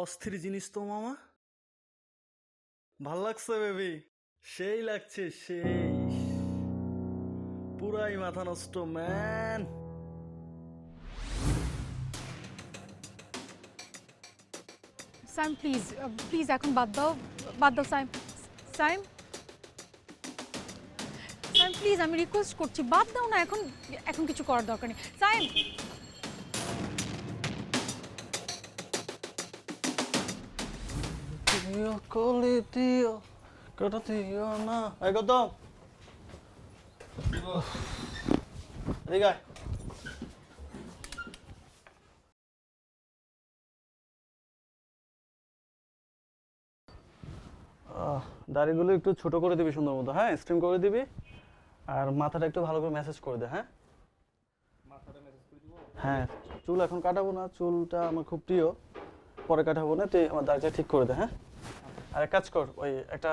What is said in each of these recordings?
অস্থির জিনিস তো মামা। ভাল লাগছে বেবি, সেই লাগছে, সেই পুরাই মাথা নষ্ট ম্যান। সাইম প্লিজ প্লিজ এখন বাদ দাও, বাদ দাও সাইম। সাইম সাইম প্লিজ আমি রিকোয়েস্ট করছি, বাদ দাও না, এখন এখন কিছু করার দরকার নেই সাইম। কলি দিও কটা দিও না। এই গৌতম, এদিকে আয়। দাড়িগুলো একটু ছোট করে দিবি সুন্দর মতো, হ্যাঁ স্ট্রিম করে দিবি। আর মাথাটা একটু ভালো করে ম্যাসেজ করে দে। হ্যাঁ মাথাটা ম্যাসেজ করে দিব। হ্যাঁ চুল এখন কাটাবো না, চুলটা আমার খুব প্রিয়, পরে কাটাবো না, তুই আমার দাড়িটা ঠিক করে দে। হ্যাঁ আর এক কাজ কর, ওই একটা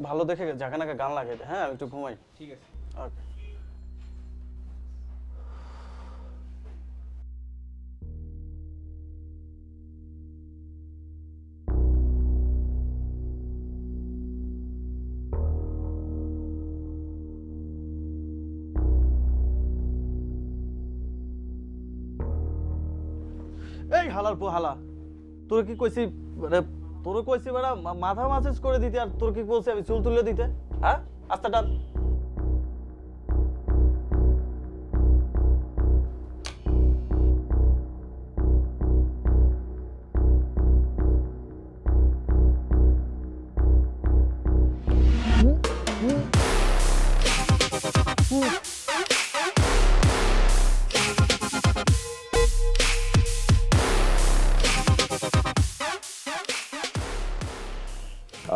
ভালো দেখে ঝাঁকানাকা গান লাগিয়ে দে। হ্যাঁ একটু ঘুমাই। ঠিক আছে ওকে। এই হালার পো হালা, তোর কি কইছি মানে, তোর কইছি বেড়া মাথা ম্যাসেজ করে দিতে, আর তোর কি বলছি আমি চুল তুলে দিতে? হ্যাঁ আস্তে টান।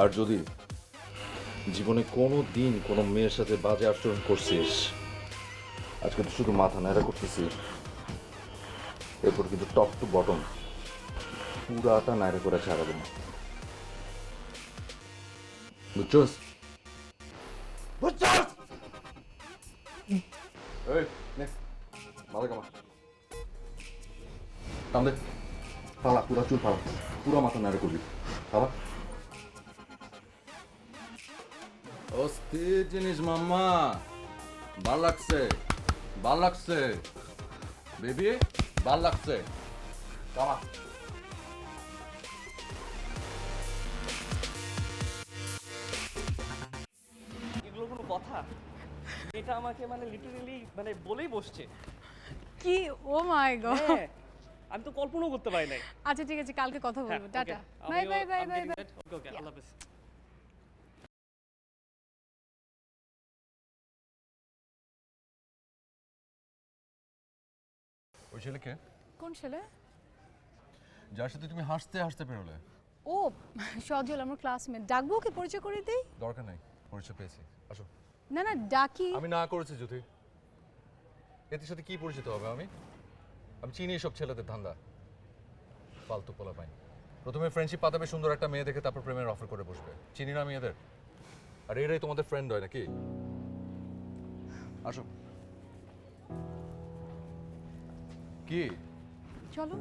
আর যদি জীবনে কোনো দিন কোনো মেয়ের সাথে বাজে আচরণ করছিস, আজকে তো শুধু মাথা নাড়া করতেছিস, এরপর কিন্তু টপ টু বটম পুরাটা নাড়া করে ছাড়াবো না, বুঝছস? বুঝছস? এই নে মাথা কামা, টান দে, ফালা পুরা চুল ফালা, পুরা মাথা নাড়া করবি, ফালা। অস্থির জিনিস মাম্মা, ভাল লাগছে, ভাল লাগছে বেবি, ভাল লাগছে। কামা এগুলো কোনো কথা? এটা আমাকে মানে লিটারেলি মানে বলেই বসছে। কি ও মাই গড। হ্যাঁ, আমি তো কল্পনাও করতে পারি নাই। আচ্ছা ঠিক আছে, কালকে কথা হ্যাঁ, বলবো, টাটা okay, বাই বাই আমিও- bye I'm bye getting bye. that. Okay, okay, আল্লাহ হাফেজ। ওই ছেলেকে কোন ছেলে? যার সাথে তুমি হাসতে হাসতে বেরোলে। ও সজল, আমার ক্লাসমেট, ডাকবো ওকে, পরিচয় করে দেই? দরকার নাই, পরিচয় পেয়েছি, আসো। না না ডাকি। আমি না করেছি জ্যোতি, এদের সাথে কি পরিচিত হবে? আমি আমি চিনি সব ছেলেদের ধান্দা, ফালতু পোলা পাই। প্রথমে ফ্রেন্ডশিপ পাতাবে সুন্দর একটা মেয়ে দেখে, তারপর প্রেমের অফার করে বসবে। চিনি না আমি এদের, আর এরাই তোমাদের ফ্রেন্ড হয় নাকি? আসো। কি চলো।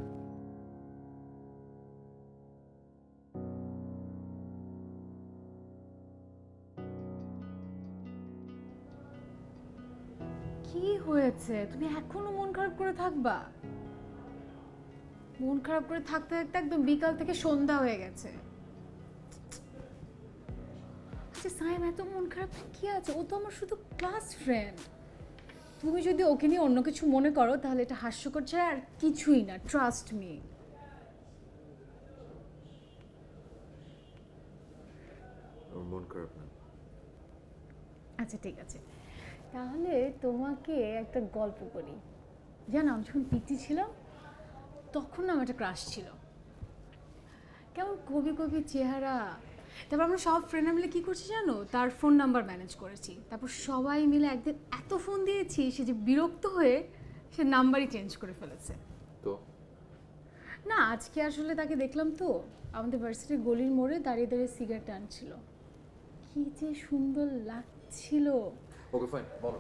কি হয়েছে, তুমি এখনো মন খারাপ করে থাকবা? মন খারাপ করে থাকতে থাকতে একদম বিকাল থেকে সন্ধ্যা হয়ে গেছে। আচ্ছা সাইম, এত মন খারাপ কি আছে? ও তো আমার শুধু ক্লাস ফ্রেন্ড। তুমি যদি ওকে নিয়ে অন্য কিছু মনে করো তাহলে এটা হাস্যকর ছাড়া আর কিছুই না, ট্রাস্ট মি। মন খারাপ না। আচ্ছা ঠিক আছে, তাহলে তোমাকে একটা গল্প করি। জানো আমি যখন পিটি ছিলাম তখন না আমার একটা ক্রাশ ছিল, কেমন কবি কবি চেহারা। তারপর আমরা সব ফ্রেন্ডরা মিলে কী করছি জানো, তার ফোন নাম্বার ম্যানেজ করেছি, তারপর সবাই মিলে একদিন এত ফোন দিয়েছি সে যে বিরক্ত হয়ে সে নাম্বারই চেঞ্জ করে ফেলেছে। তো না আজকে আসলে তাকে দেখলাম তো, আমাদের ভার্সিটির গলির মোড়ে দাঁড়িয়ে দাঁড়িয়ে সিগারেট টানছিল, কি যে সুন্দর লাগছিল। ওকে ফাইন, বলো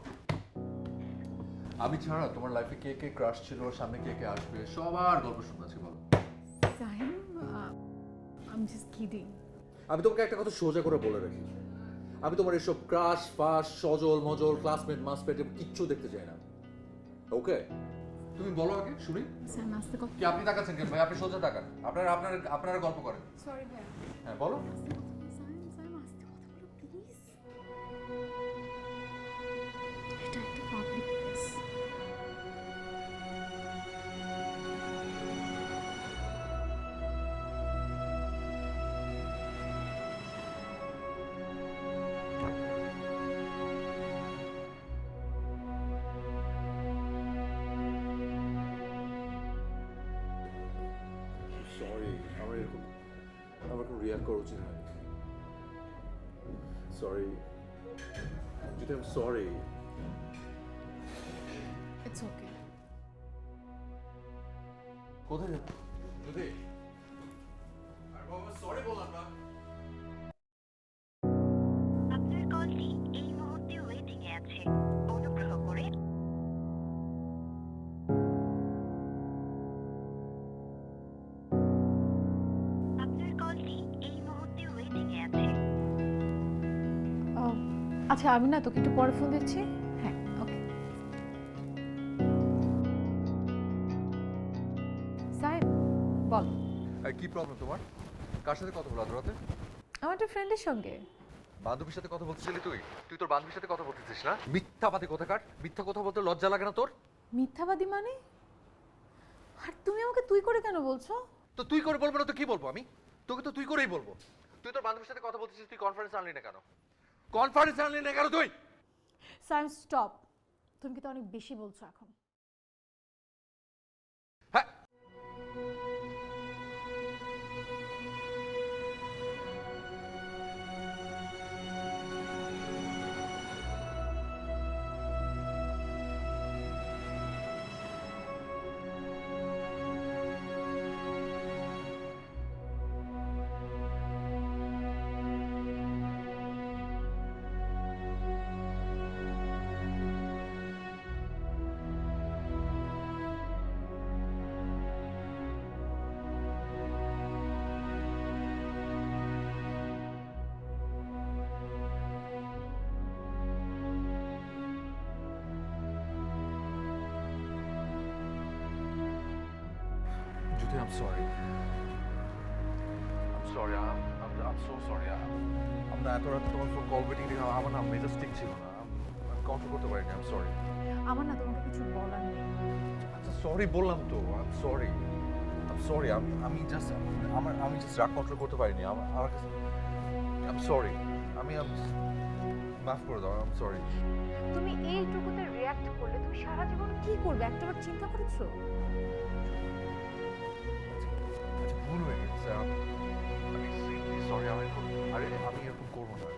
আমি ছাড়া তোমার লাইফে কে কে ক্রাশ ছিল, সামনে কে কে আসবে, সবার গল্প শুনতেছি, বলো। Saim I am just kidding. আমি তোমাকে একটা কথা সোজা করে বলে রাখি, আমি তোমার এসব ক্রাশ ফাশ সজল মজল ক্লাসমেট মাসপেট কিচ্ছু দেখতে চাই না, ওকে? তুমি বলো আগে শুনি। স্যার আস্তে কথা। কি আপনি তাকাচ্ছেন কেন ভাই? আপনি সোজা তাকান, আপনারা গল্প করেন। সরি ভাই। হ্যাঁ বলো। স্যার আস্তে কথা বলো প্লিজ। এটা একটা পাবলিক প্লেস। সরি, আমার এরকম রিয়াক্ট করা উচিত হয়নি। সরি যদি আমি সরি। It's okay. কোথায় যাবো যদি আর বাবা সরি বললাম না। আপনার কলটি এই মুহূর্তে ওয়েটিং এ আছে। অনুগ্রহ করে আপনার কলটি এই মুহূর্তে ওয়েটিং এ আছে। আচ্ছা আমি না তোকে একটু পরে ফোন দিচ্ছি। হ্যাঁ ওকে। সাহেব বল। কি প্রবলেম তোমার? কার সাথে কথা বলো আজ রাতে? আমার একটা ফ্রেন্ডের সঙ্গে। বান্ধবীর সাথে কথা বলছিলি তুই? তুই তোর বান্ধবীর সাথে কথা বলতেছিস না? মিথ্যাবাদী কোথাকার! মিথ্যা কথা বলতে লজ্জা লাগে না তোর? মিথ্যাবাদী মানে? আর তুমি আমাকে তুই করে কেন বলছো? তো তুই করে বলবো না তো কি বলবো আমি? তোকে তো তুই করেই বলবো। তুই তোর বান্ধবীর সাথে কথা বলতেছিস, তুই কনফারেন্স আনলি না কেন? কনফারেন্স আনলি না কেন তুই? Science stop. তুমি কি তো অনেক বেশি বলছো এখন। হ্যাঁ Jyoti, I'm sorry. I'm sorry. I'm so sorry. আমরা এত রাতে তোমার ফোন কল ওয়েটিং দেখে আমার না মেজাজ ঠিক ছিল না। আমি কন্ট্রোল করতে পারিনি। I'm sorry. আমার না তোমাকে কিছু বলার নেই। আচ্ছা সরি বললাম তো। I'm sorry. I'm sorry. আমি জাস্ট রাগ কন্ট্রোল করতে পারিনি। আমার কাছে I'm sorry. আমি মাফ করে দাও। I'm sorry. তুমি এইটুকুতে রিঅ্যাক্ট করলে তুমি সারা জীবন কি করবে একটাবার চিন্তা করেছো? আচ্ছা ভুল হয়ে গেছে। আমি সিরিয়াসলি সরি। আমি এরকম করবো না।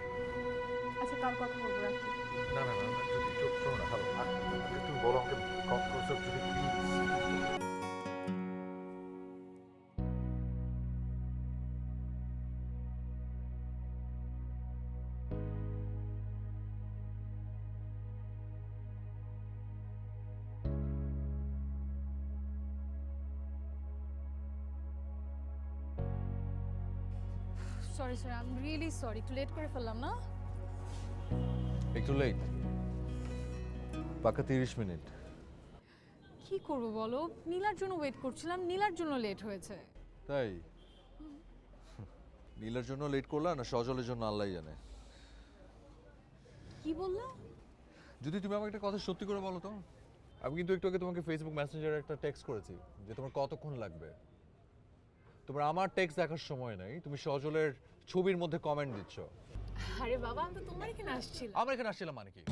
আচ্ছা কাল কথা বলবো রাখি। না যদি শোনো না হ্যালো তুমি বলো আমাকে কল করছো যদি please. Sorry I am really sorry. একটু লেট করে ফেললাম না? একটু লেট, পাকা 30 মিনিট। কি করব বলো, নীলার জন্য ওয়েট করছিলাম, নীলার জন্য লেট হয়েছে। তাই নীলার জন্য লেট করলা না সজলের জন্য আল্লাহই জানে। কি বললা? যদি তুমি আমাকে একটা কথা সত্যি করে বলো তো। আমি কিন্তু একটু আগে তোমাকে ফেসবুক মেসেঞ্জারে একটা টেক্সট করেছি যে তোমার কতক্ষণ লাগবে। তোমার আমার টেক্সট দেখার সময় নাই, তুমি সজলের ছবির মধ্যে কমেন্ট দিচ্ছ। আরে বাবা আমি তো তোমার এখানে আসছিলাম। আমার এখানে আসছিলাম মানে কি?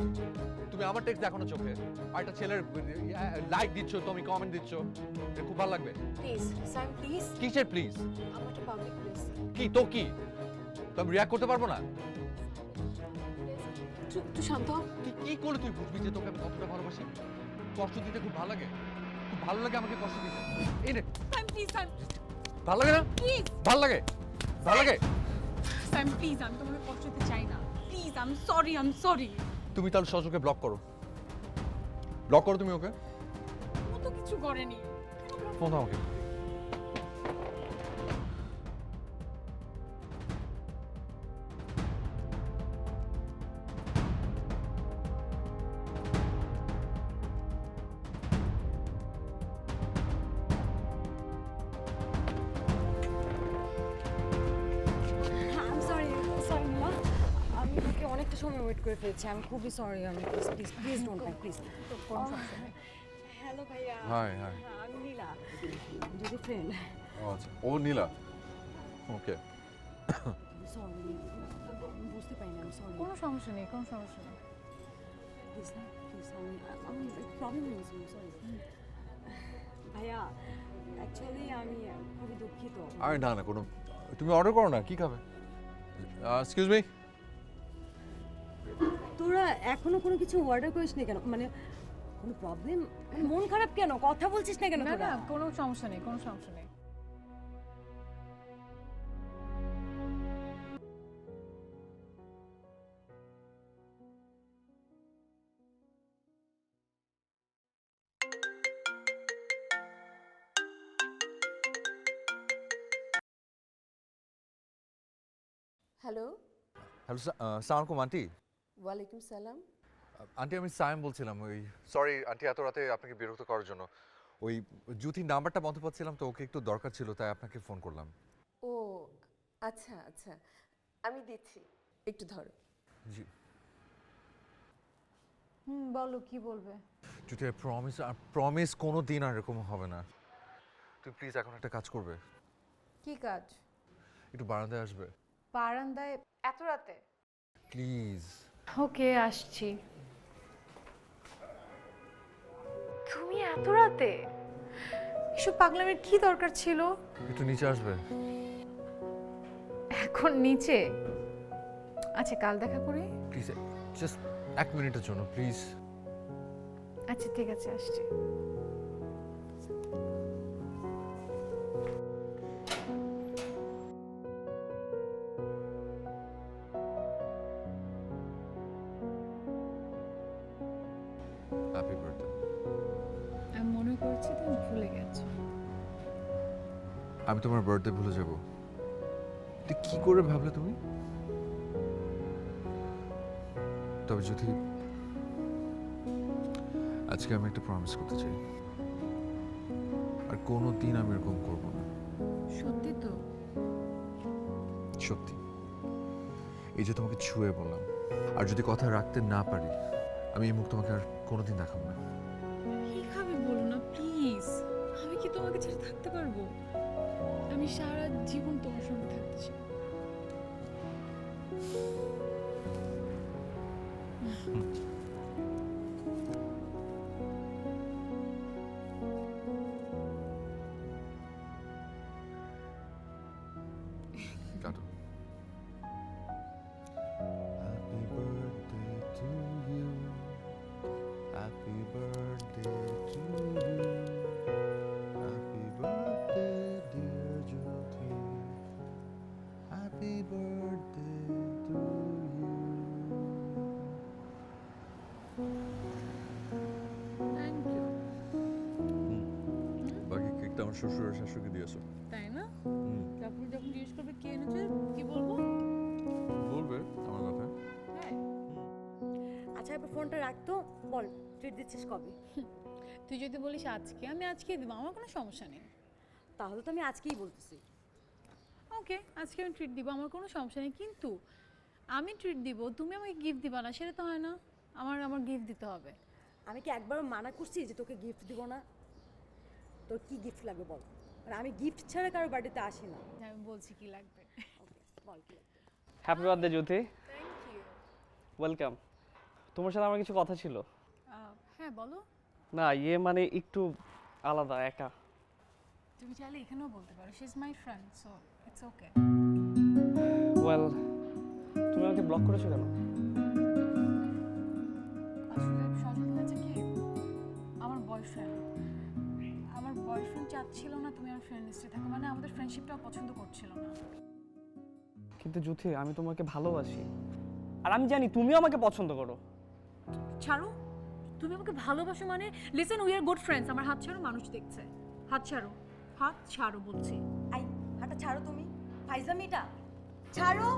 তুমি আমার টেক্সট দেখো না চোখে, আর একটা ছেলের লাইক দিচ্ছ, তুমি কমেন্ট দিচ্ছ, এটা খুব ভালো লাগবে? Please sir please. কিসের প্লিজ? আমার একটা পাবলিক প্লেস। কি তো কি? তো আমি রিয়াক্ট করতে পারবো না? একটু শান্ত হও। তুই কি করলে তুই বুঝবি যে তোকে আমি কতটা ভালোবাসি? কষ্ট দিতে খুব ভালো লাগে, খুব ভালো লাগে আমাকে কষ্ট দিতে। এই রে স্যার প্লিজ স্যার ভালো লাগে না? প্লিজ। ভালো লাগে, ভালো লাগে। স্যার প্লিজ আমি তোমাকে কষ্ট দিতে চাই না। Please I am sorry. তুমি তাহলে সজলকে ব্লক করো, ব্লক করো তুমি ওকে। ও তো কিছু করেনি। ফোন দাও আমাকে। অনেকটা সময় ওয়েট করে ফেলেছি, আমি খুবই সরি। আমি please please please don't mind please. কোনো সমস্যা নেই। হ্যালো ভাইয়া। High high. হ্যাঁ, আমি নীলা, যদি ফ্রেন্ড। ও আচ্ছা, ও নীলা। ওকে। সরি, বুঝতে পারিনি, আমি সরি। কোনো সমস্যা নেই, কোনো সমস্যা নেই। প্লিজ না, প্লিজ, আমি প্রবলেম হয়ে গেছে, সরি। ভাইয়া অ্যাকচুয়ালি আমি খুবই দুঃখিত। আরে না না, কোনো, তুমি অর্ডার করো না, কি খাবে? Excuse me. তোরা এখনো কোনো কিছু অর্ডার করিসনি কেন? মানে কোনো প্রবলেম? মন খারাপ কেন? কথা বলছিস না কেন না তোরা? না, কোনো সমস্যা নেই, কোনো সমস্যা নেই। হ্যালো, হ্যালো, সালাম আলাইকুম আন্টি। ওয়ালাইকুম সালাম। আন্টি আমি সায়েম বলছিলাম। ওই সরি আন্টি, এত রাতে আপনাকে বিরক্ত করার জন্য। ওই জ্যোতির নাম্বারটা বন্ধ পাচ্ছিলাম, তো ওকে একটু দরকার ছিল, তাই আপনাকে ফোন করলাম। ও আচ্ছা আচ্ছা, আমি দিচ্ছি, একটু ধরো। জি বলো কি বলবে? জ্যোতি, প্রমিস প্রমিস কোনো দিন আর এরকম হবে না। তুই প্লিজ এখন একটা কাজ করবে, কি কাজ? একটু বারান্দায় আসবে বারান্দায় এত রাতে? প্লিজ। ওকে, আসছি। তুমি এত রাতে? এসব পাগলামের কি দরকার ছিল? একটু নিচে আসবে। এখন নিচে? আচ্ছা, কাল দেখা করি। প্লিজ, জাস্ট 1 মিনিটের জন্য প্লিজ। আচ্ছা ঠিক আছে, আসছি। Happy birthday. আমি মনে করছি তুমি ভুলে গেছো। আমি তোমার বার্থডে ভুলে যাব? এটা কি করে ভাবলে তুমি? তবে যদি আজকে আমি একটা প্রমিস করতে চাই, আর কোনো দিন আমি এরকম করবো না। সত্যি তো? সত্যি। এই যে তোমাকে ছুঁয়ে বললাম, আর যদি কথা রাখতে না পারি, আমি এই মুখ তোমাকে আর কোনোদিন দেখাবো না। এইভাবে বলো না প্লিজ। আমি কি তোমাকে ছেড়ে থাকতে পারবো? আমি সারা জীবন তোমার সঙ্গে থাকতে চাই। কাটো। Happy birthday to you. Happy birthday to you. Happy birthday dear Jyoti. Happy birthday to you. Thank you. বাকি কেকটা আমার শ্বশুর আর শাশুড়িকে দিয়েছো। তাই না? তারপর যখন জিজ্ঞেস করবে কে এনেছে, কি বলবো? বলবে আমার কথা। হ্যাঁ। আচ্ছা, এবার ফোনটা রাখতো, বল ট্রিট দিচ্ছিস কবে? তুই যদি বলিস আজকে, আমি আজকেই দেবো, আমার কোনো সমস্যা নেই। তাহলে তো আমি আজকেই বলতেছি। ওকে, আজকে আমি ট্রিট দিব, আমার কোনো সমস্যা নেই। কিন্তু আমি ট্রিট দিব, তুমি আমাকে গিফট দিবা না, সেটা তো হয় না। আমার আমার গিফট দিতে হবে। আমি কি একবারও মানা করছি যে তোকে গিফট দিব না? তোর কি গিফট লাগবে বল? আর আমি গিফট ছাড়া কারো বাড়িতে আসি না। আমি বলছি কি লাগবে। ওকে, বল কি লাগবে? Happy birthday Jyoti, thank you. Welcome. তোমার সাথে আমার কিছু কথা ছিল। হ্যাঁ বলো। না ইয়ে মানে একটু আলাদা, একা। তুমি চাইলে এখানেও বলতে পারো, she is my friend, so it's okay. Well, তুমি আমাকে ব্লক করেছো কেন? আসলে সজল হয়েছে কি, আমার বয়ফ্রেন্ড চাচ্ছিল না তুমি আমার ফ্রেন্ড লিস্টে থাকো, মানে আমাদের ফ্রেন্ডশিপটাও পছন্দ করছিল না। কিন্তু জ্যোতি, আমি তোমাকে ভালোবাসি, আর আমি জানি তুমিও আমাকে পছন্দ করো। ছাড়ো, তুমি আমাকে ভালোবাসো মানে? Listen, we are good friends. আমার হাত ছাড়ো, মানুষ দেখছে। হাত ছাড়ো, হাত ছাড়ো বলছি। আই, হাঁটা ছাড়ো তুমি, ফাইজলামিটা ছাড়ো।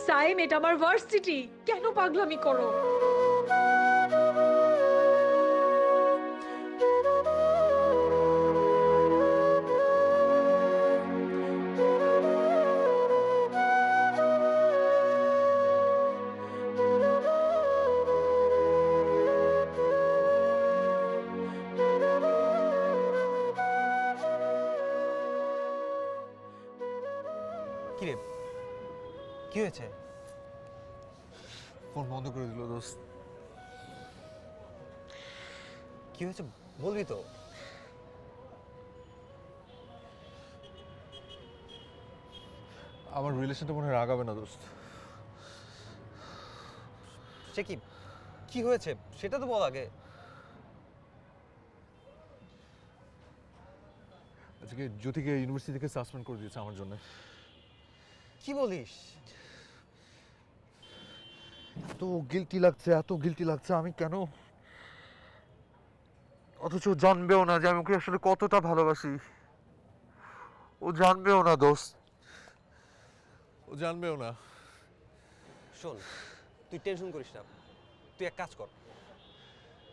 সাইম, এটা আমার ভার্সিটি, কেন পাগলামি করো? কি রে, কি হয়েছে? ফোন বন্ধ করে দিল দোস্ত। কি হয়েছে বলবি তো? আমার রিলেশনটা মনে হয় আগাবে না দোস্ত। সে কি, কি হয়েছে সেটা তো বল আগে। আজকে জ্যোতিকে ইউনিভার্সিটি থেকে সাসপেন্ড করে দিয়েছে আমার জন্য। কি বলিস? এত গিল্টি লাগছে, এত গিল্টি লাগছে, আমি কেন, অথচ জানবেও না যে আমি ওকে আসলে কতটা ভালোবাসি। ও জানবেও না দোস্ত, ও জানবেও না। শোন, তুই টেনশন করিস না, তুই এক কাজ কর,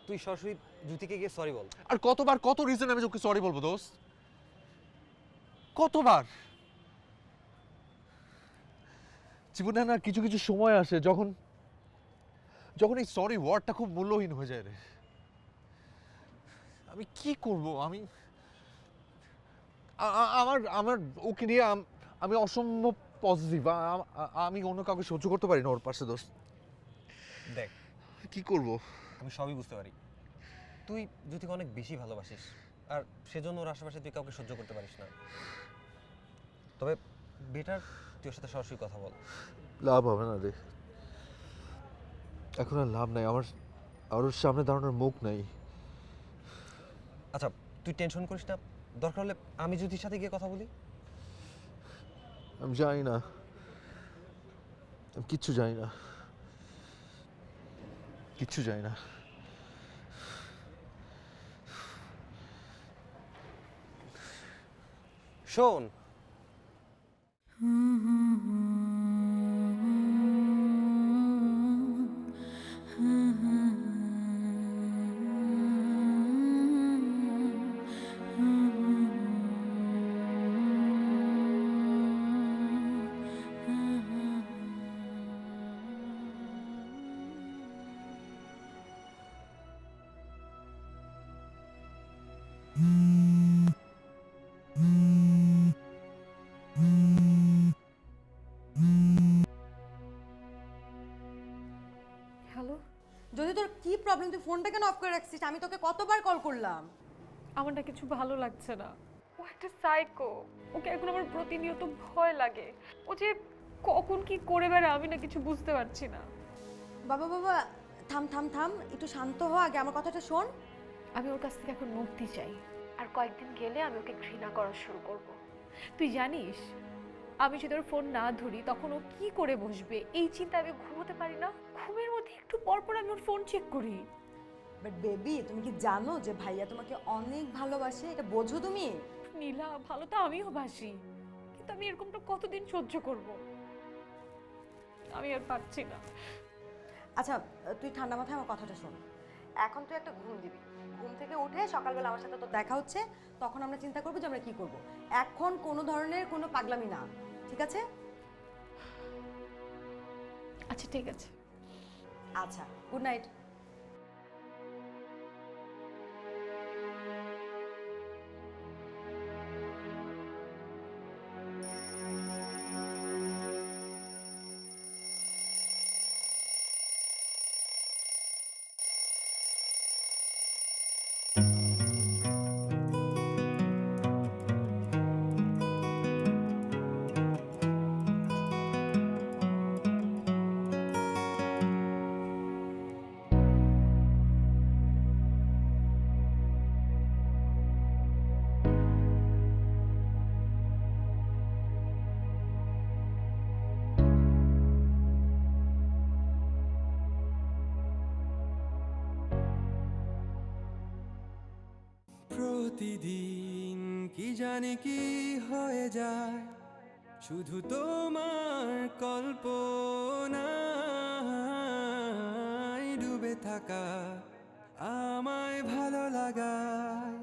তুই সরাসরি জ্যোতিকে গিয়ে সরি বল। আর কতবার, কত রিজন আমি ওকে সরি বলবো দোস্ত? কতবার? জীবনে না কিছু কিছু সময় আসে যখন যখন এই সরি ওয়ার্ডটা খুব মূল্যহীন হয়ে যায় রে। আমি কি করব? আমি আমার আমার ওকে নিয়ে আমি অসম্ভব পজিটিভ। আমি অন্য কাউকে সহ্য করতে পারি না ওর পাশে দোস্ত। দেখ, কি করব? আমি সবই বুঝতে পারি, তুই জ্যোতিকে অনেক বেশি ভালোবাসিস, আর সেজন্য ওর আশেপাশে তুই কাউকে সহ্য করতে পারিস না। তবে বেটার তুই ওর সাথে সরাসরি কথা বল। লাভ হবে না রে, এখন আর লাভ নাই। আমার আর ওর সামনে দাঁড়ানোর মুখ নাই। আচ্ছা, তুই টেনশন করিস না, দরকার হলে আমি জ্যোতির সাথে গিয়ে কথা বলি। আমি জানি না, আমি কিচ্ছু জানি না, কিচ্ছু জানি না। শোন, হ্যালো, যদি তোর কি প্রবলেম, তুই ফোনটা কেন অফ করে রাখছিস? আমি তোকে কতবার কল করলাম। আমার না কিছু ভালো লাগছে না। ও একটা সাইকো, ওকে এখন আমার প্রতিনিয়ত ভয় লাগে। ও যে কখন কি করে বেড়ায় আমি না কিছু বুঝতে পারছি না। বাবা বাবা, থাম থাম থাম, একটু শান্ত হ, আগে আমার কথাটা শোন। আমি ওর কাছ থেকে এখন মুক্তি চাই, আর কয়েকদিন গেলে আমি ওকে ঘৃণা করা শুরু করব। তুই জানিস, আমি যদি ওর ফোন না ধরি তখন ও কি করে বসবে, এই চিন্তা আমি ঘুমোতে পারি না। ঘুমের মধ্যে একটু পর পর আমি ওর ফোন চেক করি। বাট বেবি, তুমি কি জানো যে ভাইয়া তোমাকে অনেক ভালোবাসে? এটা বোঝো তুমি? নীলা, ভালো তো আমিও বাসি, কিন্তু আমি এরকমটা কতদিন সহ্য করব? আমি আর পারছি না। আচ্ছা তুই ঠান্ডা মাথায় আমার কথাটা শোন। এখন তুই একটা ঘুম দিবি, ঘুম থেকে উঠে সকালবেলা আমার সাথে তোর দেখা হচ্ছে, তখন আমরা চিন্তা করবো যে আমরা কি করব। এখন কোনো ধরনের কোনো পাগলামি না, ঠিক আছে? আচ্ছা ঠিক আছে। আচ্ছা, গুড নাইট। প্রতিদিন কি জানি কি হয়ে যায়, শুধু তোমার কল্পনায় ডুবে থাকা আমায় ভালো লাগায়,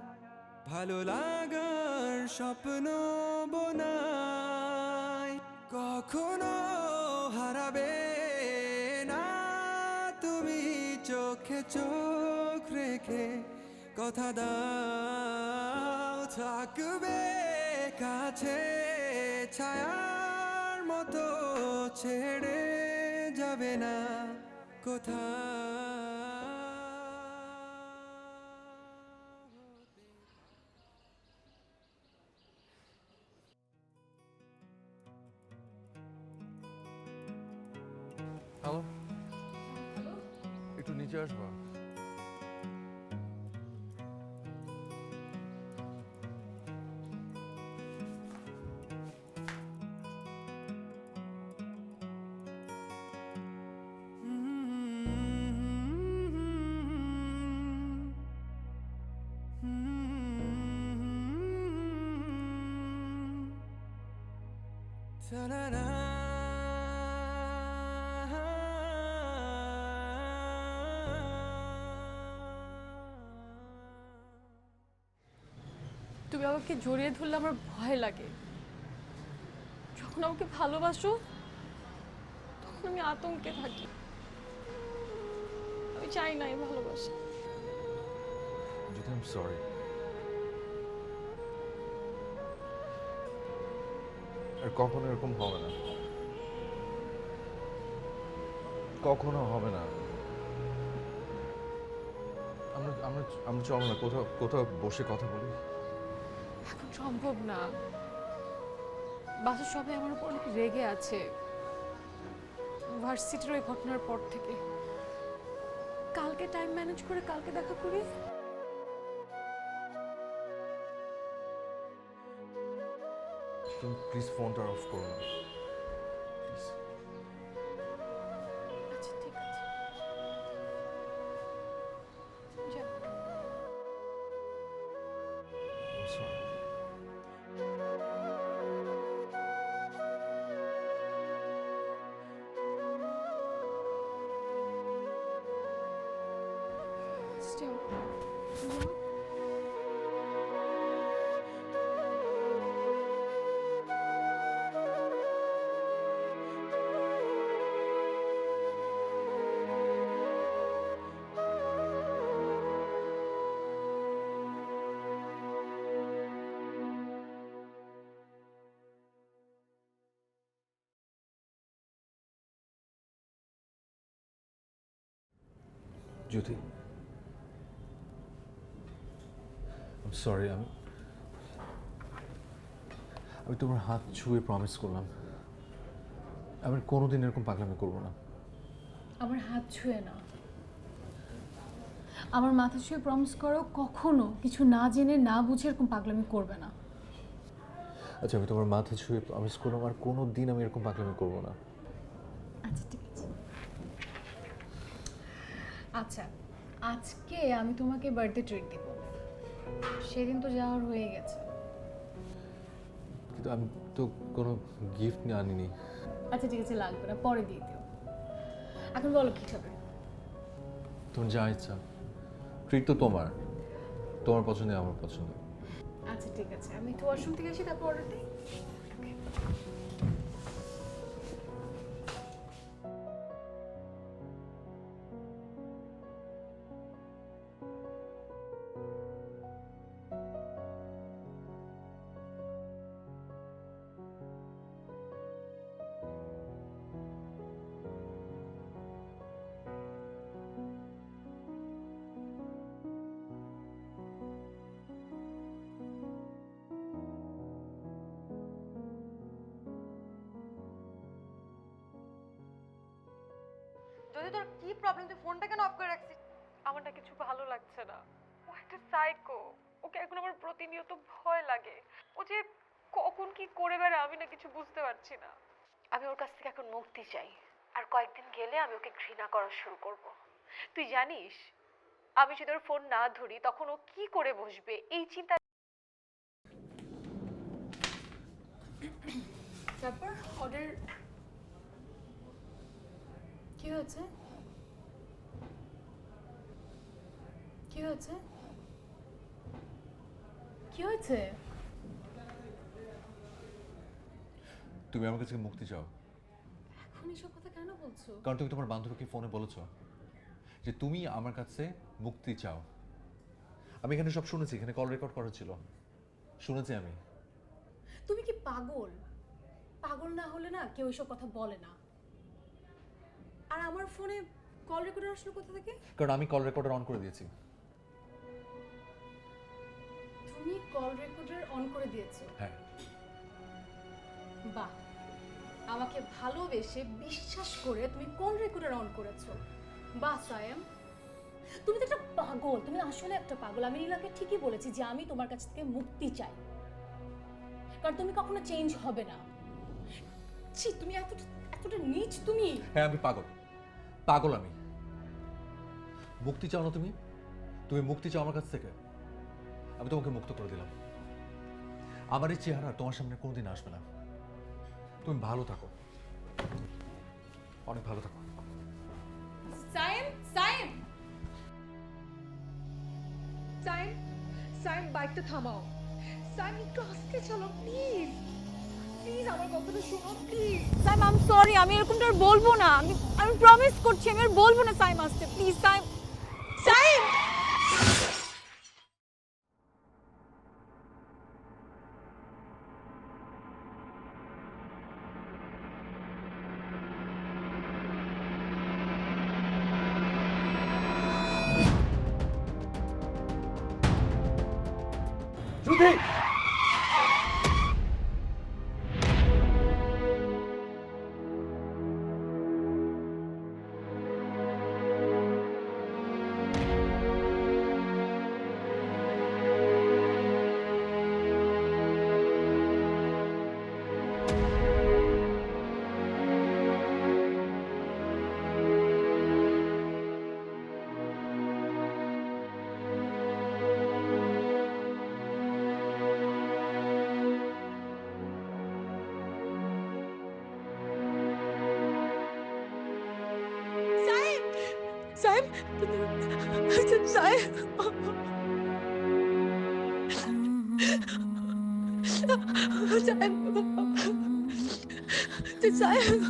ভালো লাগার স্বপ্ন বোনায়। কখনো হারাবে না তুমি চোখে চোখ রেখে, কথা দাও থাকবে কাছে ছায়ার মতো, ছেড়ে যাবে না হ্যালো, একটু নিচে আসবা? Ta-da-da. তুমি আমাকে জড়িয়ে ধরলে আমার ভয় লাগে। যখন আমাকে ভালোবাসো তখন আমি আতঙ্কে থাকি। আমি চাই না এই ভালোবাসা। যদি আমি সরি, আর কখনো এরকম হবে না, কখনো হবে না। আমরা আমরা আমরা চলো না কোথাও কোথাও বসে কথা বলি। এখন সম্ভব না। বাসার সবাই আমার উপর অনেক রেগে আছে ভার্সিটির ওই ঘটনার পর থেকে। কালকে টাইম ম্যানেজ করে কালকে দেখা করি। তুমি প্লিজ ফোনটা অফ করো না, প্লিজ। আচ্ছা ঠিক আছে, যাও। I'm sorry. Still, যাও। জ্যোতি, I'm sorry. আমি তোমার হাত ছুঁয়ে প্রমিস করলাম আমি কোনোদিন এরকম পাগলামি করবো না। আমার হাত ছুঁয়ে না, আমার মাথা ছুঁয়ে প্রমিস করো কখনো কিছু না জেনে না বুঝে এরকম পাগলামি করবে না। আচ্ছা, আমি তোমার মাথা ছুঁয়ে প্রমিস করলাম আর কোনো দিন আমি এরকম পাগলামি করবো না। আচ্ছা ঠিক আছে। আচ্ছা, আজকে আমি তোমাকে বার্থডে ট্রিট দিব। সেদিন তো যাওয়ার হয়ে গেছে। কিন্তু আমি তো কোনো গিফট নিয়ে আনিনি। আচ্ছা ঠিক আছে, লাগবে না, পরে দিয়ে দিও। এখন বলো কি খাবে? তুমি যা ইচ্ছা, ট্রিট তো তোমার, তোমার পছন্দ আমার পছন্দ। আচ্ছা ঠিক আছে, আমি একটু ওয়াশরুম থেকে আসি, তারপর অর্ডার দিই। যদি তোর কি প্রবলেম, তুই ফোনটা কেন অফ করে রাখছিস? আমার না কিছু ভালো লাগছে না। ও একটা সাইকো, ওকে এখন আমার প্রতিনিয়ত ভয় লাগে। ও যে কখন কি করে বেড়ায় আমি না কিছু বুঝতে পারছি না। আমি ওর কাছ থেকে এখন মুক্তি চাই, আর কয়েকদিন গেলে আমি ওকে ঘৃণা করা শুরু করব। তুই জানিস আমি যদি ওর ফোন না ধরি তখন ও কি করে বসবে, এই চিন্তা। তারপর অর্ডার কি হয়েছে? কি হয়েছে? কি হয়েছে? তুমি আমার কাছে মুক্তি চাও, এখন এসব কথা কেন বলছো? কারণ তুমি তোমার বান্ধবীকে ফোনে বলেছো যে তুমি আমার কাছে মুক্তি চাও। আমি এখানে সব শুনেছি, এখানে কল রেকর্ড করা ছিল, শুনেছি আমি। তুমি কি পাগল? পাগল না হলে না কেউ এসব কথা বলে না। আর আমার ফোনে কল রেকর্ডার আসলো কোথা থেকে? কারণ আমি কল রেকর্ডার অন করে দিয়েছি। তুমি কল রেকর্ডার অন করে দিয়েছো? হ্যাঁ। বাহ, আমাকে ভালোবেসে বিশ্বাস করে তুমি কল রেকর্ডার অন করেছো। বাহ সায়েম, তুমি তো একটা পাগল, তুমি আসলে একটা পাগল। আমি নীলাকে ঠিকই বলেছি যে আমি তোমার কাছ থেকে মুক্তি চাই, কারণ তুমি কখনো চেঞ্জ হবে না। ছি, তুমি এতটা এতটা নীচ তুমি। হ্যাঁ আমি পাগল, পাগল আমি। মুক্তি চাও না তুমি? তুমি মুক্তি চাও আমার কাছ থেকে, আমি তোমাকে মুক্ত করে দিলাম। আমার এই চেহারা তোমার সামনে কোনোদিন আসবে না। তুমি ভালো থাকো, অনেক ভালো থাকো। সায়েম, সায়েম, সাইম, সাইম বাইকটা থামাও। সাইম একটু আস্তে চালাও প্লিজ, প্লিজ আমার কথাটা শোনো please. Saim, I am sorry, আমি এরকমটা আর বলবো না। আমি প্রমিস করছি আমি আর বলবো না। সাইম আসতে প্লিজ। সাইম, সাইম। জুথি! সাইম, সাইম, সাইম, সাইম।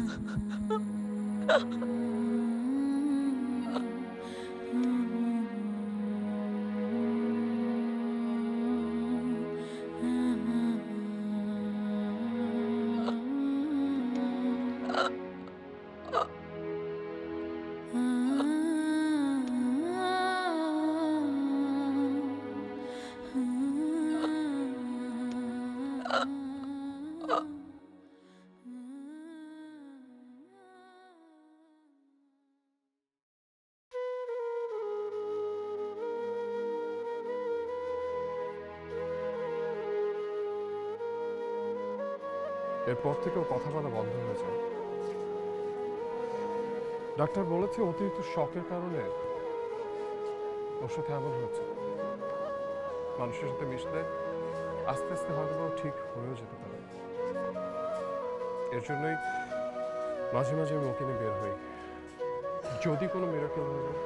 এরপর থেকে ওর কথা বলা বন্ধ হয়ে যায়। ডাক্তার বলেছে অতিরিক্ত শকের কারণে ওর সাথে এমন হচ্ছে। মানুষের সাথে মিশলে আস্তে আস্তে হয়তো ঠিক হয়েও যেতে পারে। এর জন্যই মাঝে মাঝে আমি ওকে নিয়ে বের হই, যদি কোনো মিরাকেল হয়ে যায়